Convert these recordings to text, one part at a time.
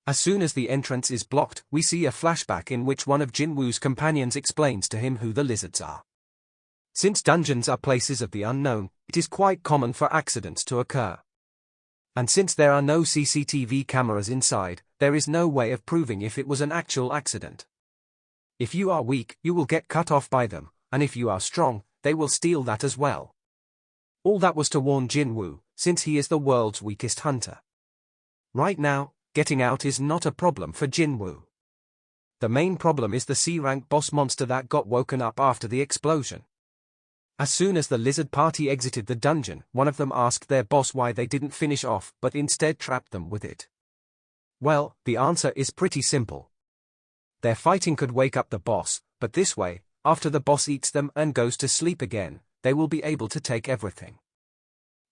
As soon as the entrance is blocked, we see a flashback in which one of Jinwoo's companions explains to him who the lizards are. Since dungeons are places of the unknown, it is quite common for accidents to occur. And since there are no CCTV cameras inside, there is no way of proving if it was an actual accident. If you are weak, you will get cut off by them, and if you are strong, they will steal that as well. All that was to warn Jinwoo, since he is the world's weakest hunter. Right now, getting out is not a problem for Jinwoo. The main problem is the C-rank boss monster that got woken up after the explosion. As soon as the lizard party exited the dungeon, one of them asked their boss why they didn't finish off but instead trapped them with it. Well, the answer is pretty simple. Their fighting could wake up the boss, but this way, after the boss eats them and goes to sleep again, they will be able to take everything.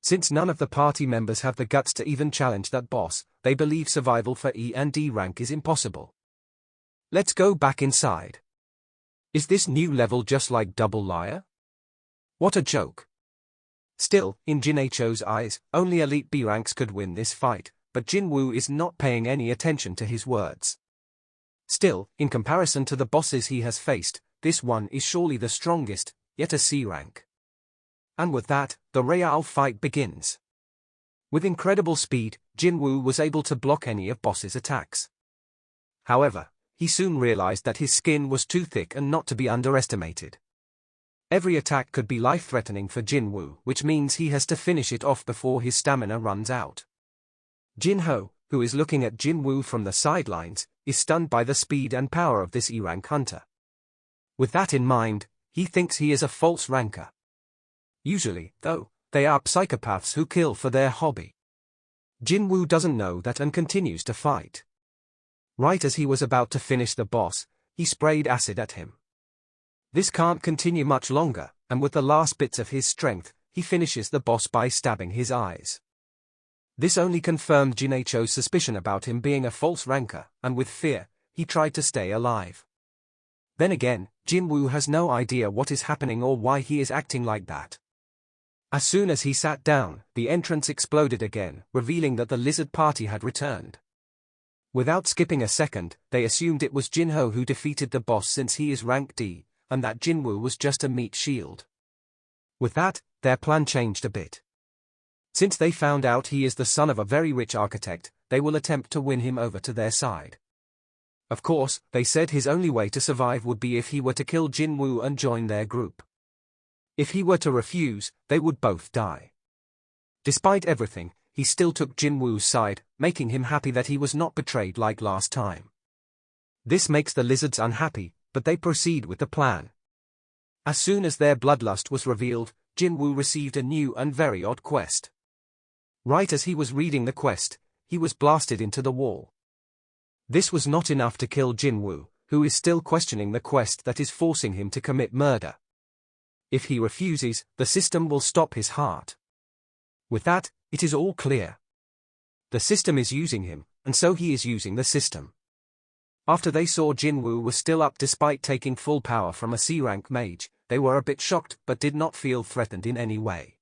Since none of the party members have the guts to even challenge that boss, they believe survival for E and D rank is impossible. Let's go back inside. Is this new level just like Double Liar? What a joke. Still, in Jinho's eyes, only elite B ranks could win this fight, but Jinwoo is not paying any attention to his words. Still, in comparison to the bosses he has faced, this one is surely the strongest, yet a C rank. And with that, the Real fight begins. With incredible speed, Jinwoo was able to block any of boss's attacks. However, he soon realized that his skin was too thick and not to be underestimated. Every attack could be life-threatening for Jinwoo, which means he has to finish it off before his stamina runs out. Jinho, who is looking at Jinwoo from the sidelines, is stunned by the speed and power of this E-rank hunter. With that in mind, he thinks he is a false ranker. Usually, though, they are psychopaths who kill for their hobby. Jinwoo doesn't know that and continues to fight. Right as he was about to finish the boss, he sprayed acid at him. This can't continue much longer, and with the last bits of his strength, he finishes the boss by stabbing his eyes. This only confirmed Jinho's suspicion about him being a false ranker, and with fear, he tried to stay alive. Then again, Jinwoo has no idea what is happening or why he is acting like that. As soon as he sat down, the entrance exploded again, revealing that the lizard party had returned. Without skipping a second, they assumed it was Jinho who defeated the boss since he is rank D, and that Jinwoo was just a meat shield. With that, their plan changed a bit. Since they found out he is the son of a very rich architect, they will attempt to win him over to their side. Of course, they said his only way to survive would be if he were to kill Jinwoo and join their group. If he were to refuse, they would both die. Despite everything, he still took Jinwoo's side, making him happy that he was not betrayed like last time. This makes the lizards unhappy, but they proceed with the plan. As soon as their bloodlust was revealed, Jinwoo received a new and very odd quest. Right as he was reading the quest, he was blasted into the wall. This was not enough to kill Jinwoo, who is still questioning the quest that is forcing him to commit murder. If he refuses, the system will stop his heart. With that, it is all clear. The system is using him, and so he is using the system. After they saw Jinwoo was still up despite taking full power from a C-rank mage, they were a bit shocked but did not feel threatened in any way.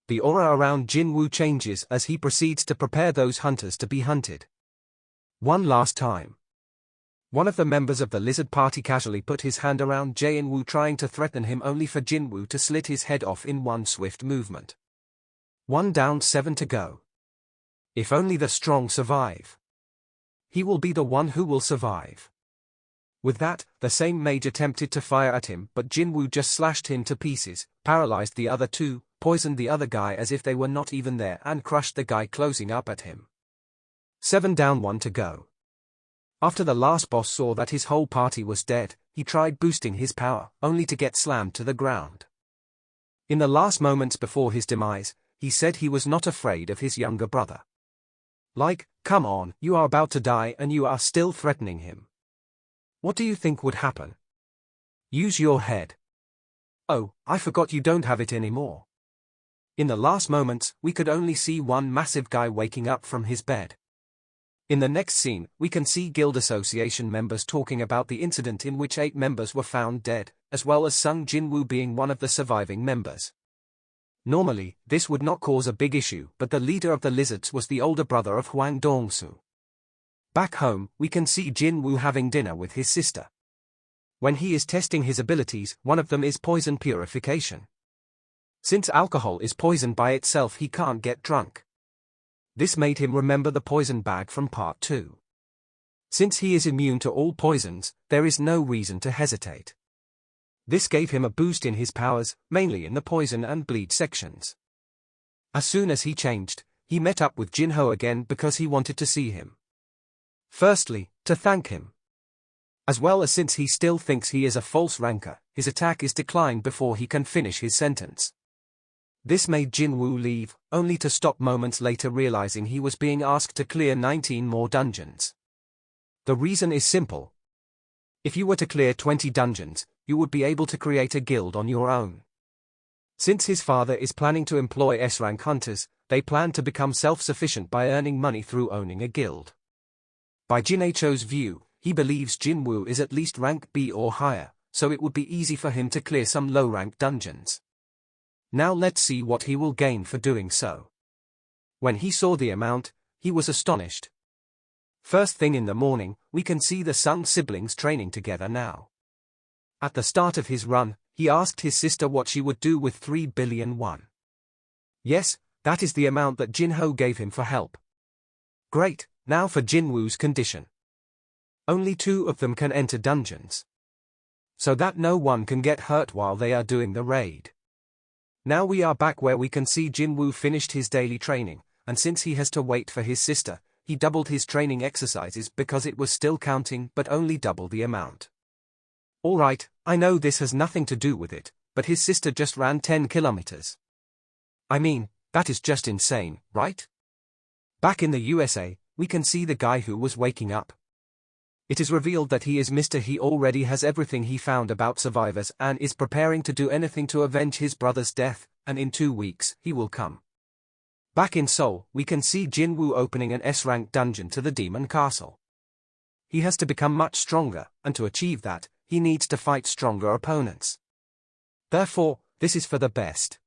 The aura around Jinwoo changes as he proceeds to prepare those hunters to be hunted. One last time. One of the members of the lizard party casually put his hand around Jinwoo, trying to threaten him, only for Jinwoo to slit his head off in one swift movement. 1 down, 7 to go. If only the strong survive. He will be the one who will survive. With that, the same mage attempted to fire at him, but Jinwoo just slashed him to pieces, paralyzed the other two, poisoned the other guy as if they were not even there, and crushed the guy closing up at him. 7 down, 1 to go. After the last boss saw that his whole party was dead, he tried boosting his power, only to get slammed to the ground. In the last moments before his demise, he said he was not afraid of his younger brother. Like, come on, you are about to die and you are still threatening him. What do you think would happen? Use your head. Oh, I forgot you don't have it anymore. In the last moments, we could only see one massive guy waking up from his bed. In the next scene, we can see Guild Association members talking about the incident in which 8 members were found dead, as well as Sung Jinwoo being one of the surviving members. Normally, this would not cause a big issue, but the leader of the lizards was the older brother of Hwang Dong-soo. Back home, we can see Jin Woo having dinner with his sister. When he is testing his abilities, one of them is poison purification. Since alcohol is poison by itself, he can't get drunk. This made him remember the poison bag from part 2. Since he is immune to all poisons, there is no reason to hesitate. This gave him a boost in his powers, mainly in the poison and bleed sections. As soon as he changed, he met up with Jin Ho again because he wanted to see him. Firstly, to thank him. As well as since he still thinks he is a false ranker, his attack is declined before he can finish his sentence. This made Jin Woo leave, only to stop moments later realizing he was being asked to clear 19 more dungeons. The reason is simple. If you were to clear 20 dungeons, you would be able to create a guild on your own. Since his father is planning to employ S-rank hunters, they plan to become self-sufficient by earning money through owning a guild. By Jin Ho's view, he believes Jin Woo is at least rank B or higher, so it would be easy for him to clear some low-rank dungeons. Now let's see what he will gain for doing so. When he saw the amount, he was astonished. First thing in the morning, we can see the Sung siblings training together now. At the start of his run, he asked his sister what she would do with 3 billion won. Yes, that is the amount that Jin Ho gave him for help. Great, now for Jin Woo's condition. Only 2 of them can enter dungeons, so that no one can get hurt while they are doing the raid. Now we are back where we can see Jin Woo finished his daily training, and since he has to wait for his sister, he doubled his training exercises because it was still counting but only double the amount. Alright, I know this has nothing to do with it, but his sister just ran 10 kilometers. I mean, that is just insane, right? Back in the USA, we can see the guy who was waking up. It is revealed that he is Mr. He already has everything he found about survivors and is preparing to do anything to avenge his brother's death, and in 2 weeks, he will come. Back in Seoul, we can see Jin Woo opening an S-rank dungeon to the Demon Castle. He has to become much stronger, and to achieve that, he needs to fight stronger opponents. Therefore, this is for the best.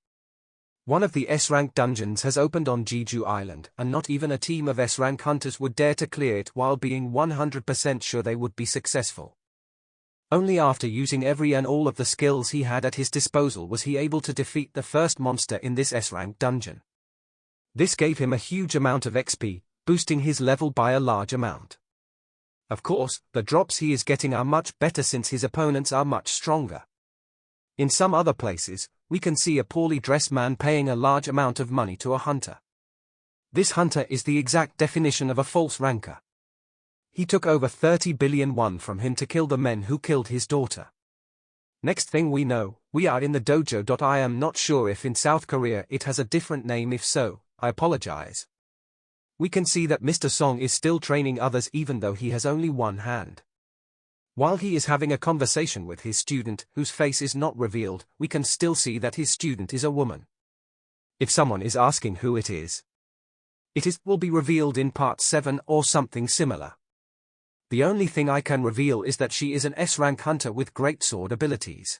One of the S-rank dungeons has opened on Jeju Island, and not even a team of S-rank hunters would dare to clear it while being 100% sure they would be successful. Only after using every and all of the skills he had at his disposal was he able to defeat the first monster in this S-rank dungeon. This gave him a huge amount of XP, boosting his level by a large amount. Of course, the drops he is getting are much better since his opponents are much stronger. In some other places, we can see a poorly dressed man paying a large amount of money to a hunter. This hunter is the exact definition of a false ranker. He took over 30 billion won from him to kill the men who killed his daughter. Next thing we know, we are in the dojo. I am not sure if in South Korea it has a different name. If so, I apologize. We can see that Mr. Song is still training others even though he has only one hand. While he is having a conversation with his student, whose face is not revealed, we can still see that his student is a woman. If someone is asking who it is, will be revealed in part 7 or something similar. The only thing I can reveal is that she is an S-rank hunter with great sword abilities.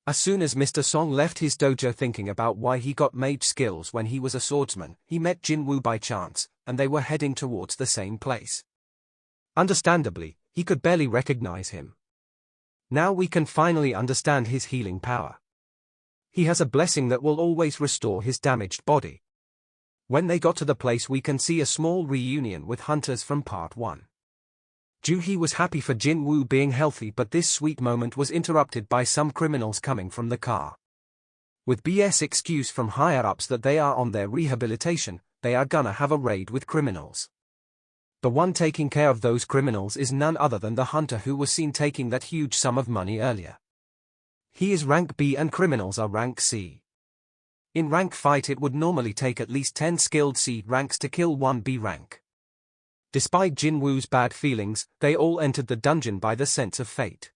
As soon as Mr. Song left his dojo thinking about why he got mage skills when he was a swordsman, he met Jin Woo by chance, and they were heading towards the same place. Understandably, he could barely recognize him. Now we can finally understand his healing power. He has a blessing that will always restore his damaged body. When they got to the place, we can see a small reunion with hunters from part 1. Joo-hee was happy for Jin Woo being healthy, but this sweet moment was interrupted by some criminals coming from the car. With BS excuse from higher-ups that they are on their rehabilitation, they are gonna have a raid with criminals. The one taking care of those criminals is none other than the hunter who was seen taking that huge sum of money earlier. He is rank B and criminals are rank C. In rank fight it would normally take at least 10 skilled C ranks to kill one B rank. Despite Jin Woo's bad feelings, they all entered the dungeon by the sense of fate.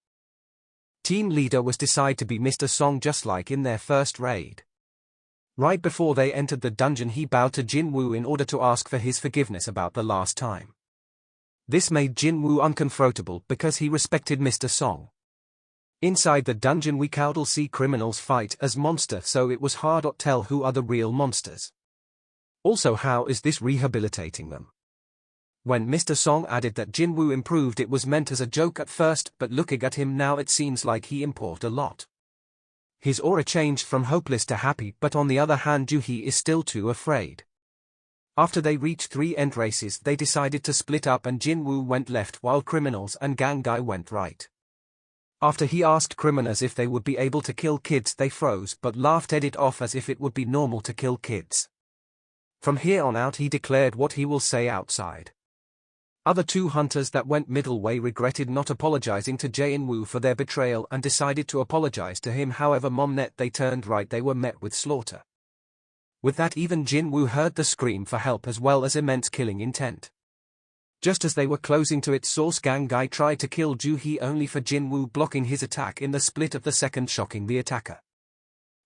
Team leader was decided to be Mr. Song just like in their first raid. Right before they entered the dungeon he bowed to Jin Woo in order to ask for his forgiveness about the last time. This made Jin Woo uncomfortable because he respected Mr. Song. Inside the dungeon we could see criminals fight as monsters, so it was hard to tell who are the real monsters. Also, how is this rehabilitating them? When Mr. Song added that Jinwoo improved, it was meant as a joke at first, but looking at him now it seems like he improved a lot. His aura changed from hopeless to happy, but on the other hand Joo-hee is still too afraid. After they reached 3 end races they decided to split up and Jinwoo went left while criminals and gang guy went right. After he asked criminals if they would be able to kill kids they froze but laughed it off as if it would be normal to kill kids. From here on out he declared what he will say outside. Other 2 hunters that went middle way regretted not apologizing to Jae-in-woo for their betrayal and decided to apologize to him, however momnet they turned right they were met with slaughter. With that even Jinwoo heard the scream for help as well as immense killing intent. Just as they were closing to its source gang guy tried to kill Joo-hee only for Jinwoo blocking his attack in the split of the second, shocking the attacker.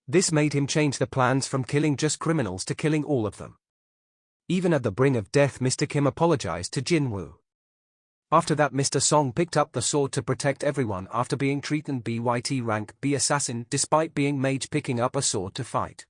This made him change the plans from killing just criminals to killing all of them. Even at the brink of death Mr. Kim apologized to Jinwoo. After that Mr. Song picked up the sword to protect everyone after being treated BYT rank B assassin despite being mage picking up a sword to fight.